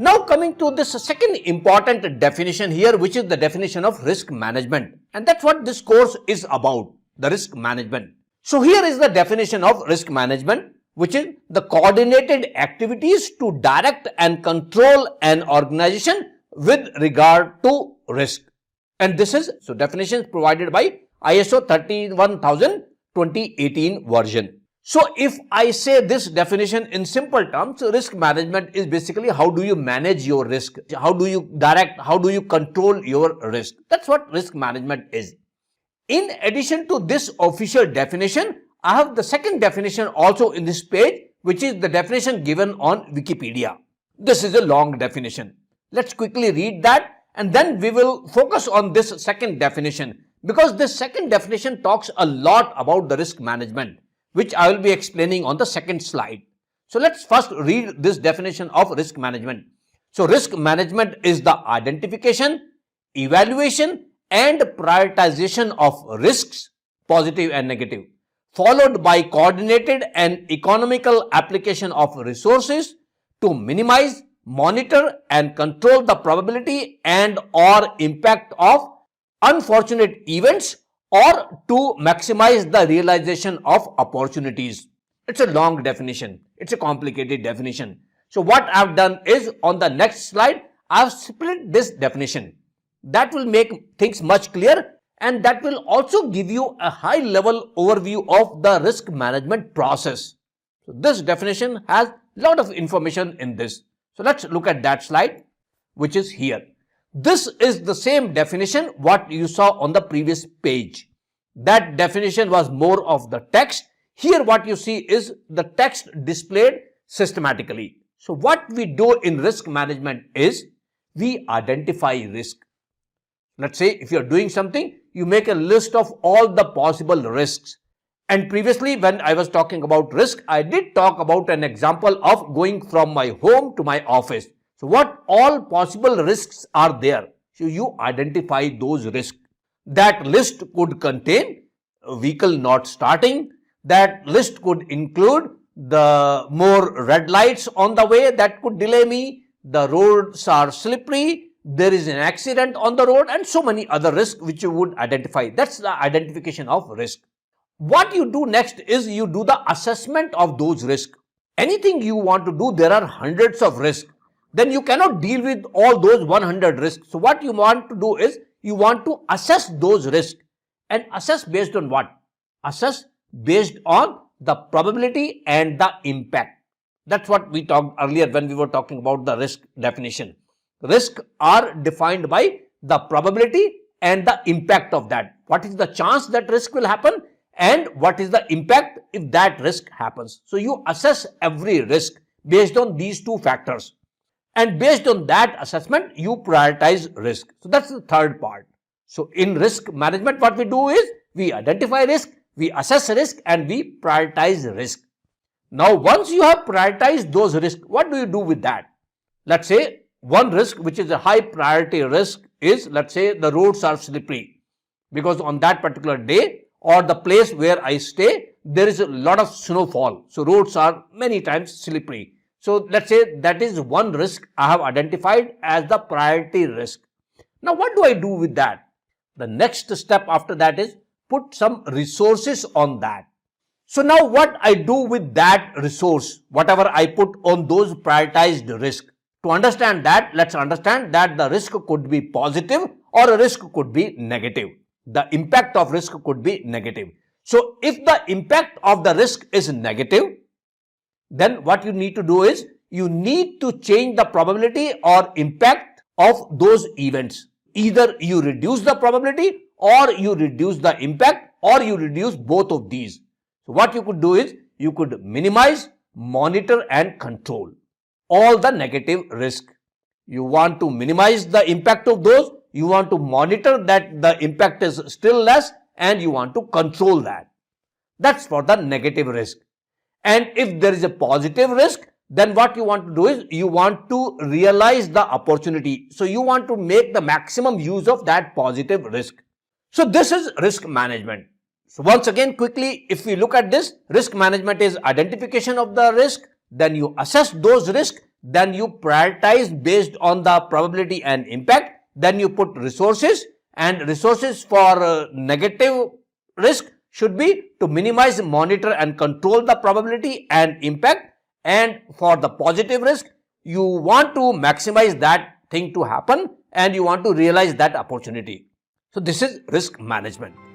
Now coming to this second important definition here, which is the definition of risk management. And that's what this course is about, the risk management. So here is the definition of risk management, which is the coordinated activities to direct and control an organization with regard to risk. And this is, so definitions provided by ISO 31000 2018 version. So if I say this definition in simple terms, risk management is basically how do you manage your risk? How do you direct? How do you control your risk? That's what risk management is. In addition to this official definition, I have the second definition also in this page, which is the definition given on Wikipedia. This is a long definition. Let's quickly read that and then we will focus on this second definition, because this second definition talks a lot about the risk management, which I will be explaining on the second slide. So let's first read this definition of risk management. So risk management is the identification, evaluation and prioritization of risks, positive and negative, followed by coordinated and economical application of resources to minimize, monitor and control the probability and or impact of unfortunate events or to maximize the realization of opportunities. It's a long definition. It's a complicated definition. So what I've done is, on the next slide, I've split this definition. That will make things much clearer, and that will also give you a high level overview of the risk management process. So this definition has a lot of information in this. So let's look at that slide, which is here. This is the same definition what you saw on the previous page. That definition was more of the text. Here what you see is the text displayed systematically. So what we do in risk management is we identify risk. Let's say if you're doing something, you make a list of all the possible risks. And previously when I was talking about risk, I did talk about an example of going from my home to my office. So what all possible risks are there? So you identify those risks. That list could contain a vehicle not starting. That list could include the more red lights on the way that could delay me. The roads are slippery. There is an accident on the road and so many other risks which you would identify. That's the identification of risk. What you do next is you do the assessment of those risks. Anything you want to do, there are hundreds of risks. Then you cannot deal with all those 100 risks. So what you want to do is you want to assess those risks. And assess based on what? Assess based on the probability and the impact. That's what we talked earlier when we were talking about the risk definition. Risks are defined by the probability and the impact of that. What is the chance that risk will happen and what is the impact if that risk happens. So you assess every risk based on these two factors. And based on that assessment, you prioritize risk. So that's the third part. So in risk management, what we do is we identify risk, we assess risk and we prioritize risk. Now once you have prioritized those risks, what do you do with that? Let's say one risk which is a high priority risk is, let's say the roads are slippery, because on that particular day or the place where I stay, there is a lot of snowfall. So roads are many times slippery. So let's say that is one risk I have identified as the priority risk. Now what do I do with that? The next step after that is put some resources on that. So now what I do with that resource, whatever I put on those prioritized risk. To understand that, let's understand that the risk could be positive or a risk could be negative. The impact of risk could be negative. So if the impact of the risk is negative, then what you need to do is you need to change the probability or impact of those events. Either you reduce the probability or you reduce the impact or you reduce both of these. So what you could do is you could minimize, monitor and control all the negative risk. You want to minimize the impact of those, you want to monitor that the impact is still less and you want to control that. That's for the negative risk. And if there is a positive risk, then what you want to do is you want to realize the opportunity. So you want to make the maximum use of that positive risk. So this is risk management. So once again, quickly, if we look at this, risk management is identification of the risk, then you assess those risks, then you prioritize based on the probability and impact, then you put resources, and resources for negative risk should be to minimize, monitor and control the probability and impact, and for the positive risk, you want to maximize that thing to happen and you want to realize that opportunity. So this is risk management.